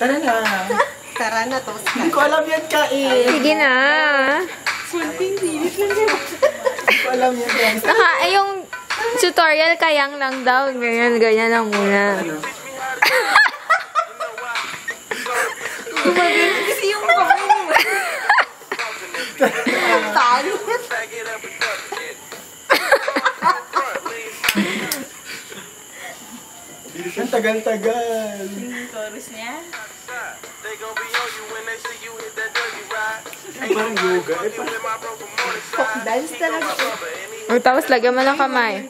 Tara na. Tara na, tapos Hindi ko alam yan ka eh. Sige na. Sulting silit lang yan. Hindi ko alam yan ka. Yung tutorial kayang lang daw. Ganyan lang muna. Gumagano kasi yung kamay mo. Tayo. Ang tagal-tagal. Yung chorus niya. Ay, parang yoga. Ay, Folk dance talaga. Tapos lagyan mo ng kamay.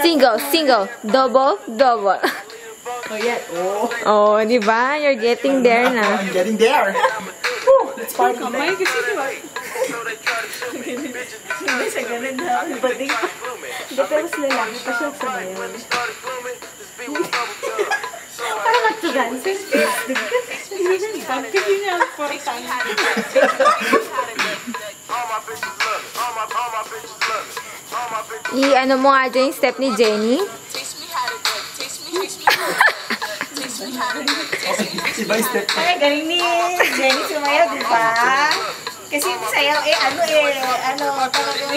Single, double. Oh, yan. Oh. Oh, di ba? You're getting there na. I'm getting there. Woo, let's party. Kamay kasi diba? Hindi siya ganun na. Bading pa. Hindi, pero mas lalaki pa siya sa bayan. Parang mag-dance. Kasi niya ang portang. I-ano mo nga dyan yung step ni Jenny? Iba yung step. Ay, galing ni Jenny sumayaw, di ba? Kasi yung sayaw, talaga.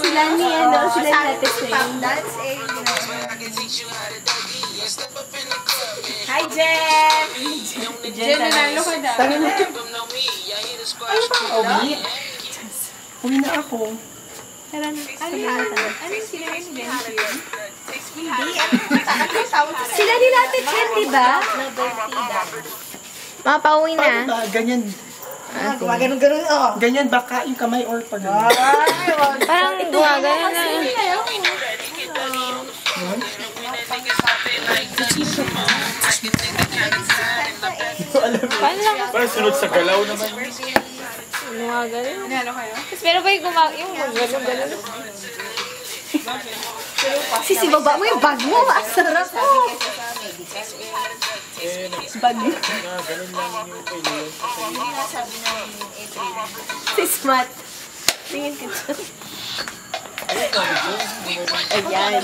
Sila ni, sila natin pop dance, Hi, Jen! Jen, nanalo ka daw. Tara na. Ay, uwi. Uwi na ako. Ano sila yung Jenny? Sila nila Ate Chen, di ba? Mapauwi Paano na. ba? Ganyan. Gumagano-gano, oh. Ganyan baka yung kamay or pag Parang gumagano na. Paano lang? Parang sunod sa galaw naman. Gumagano. Nanalo kayo? Pero ba yung gumagano? Sisi, baba mo yung bag mo. Asarap mo. Bag mo. Si Smart. Tingin ka dyan. Ayan.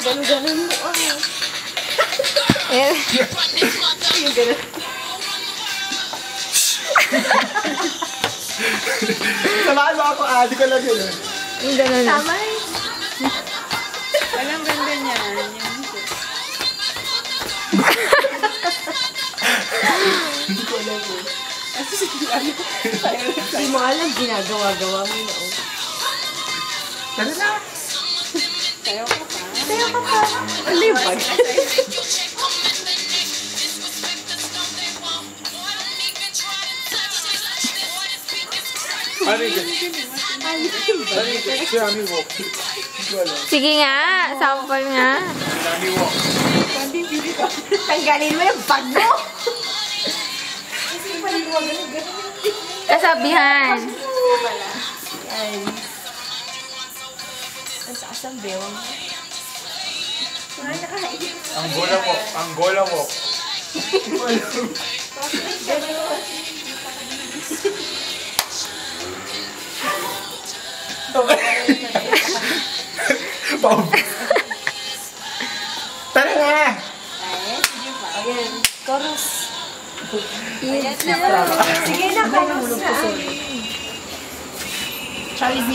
Ganun-ganun mo. Yung ganun. Samahan mo ako, di ko lang yun. Yung gano'n. Tama eh. Walang ganda niya. Hindi ko alam yun. Hindi mo alam, ginagawa-gawa mo yun. Tara na. Sayo ka pa. Ano yung bag? Sige nga, sample nga. Tanggalin mo yung bag mo. Kasabihan. Ay. Ang taas ang bewang. Angola walk. Tara nga! Ayan, chorus. Sige na, chorus na. Charlie V.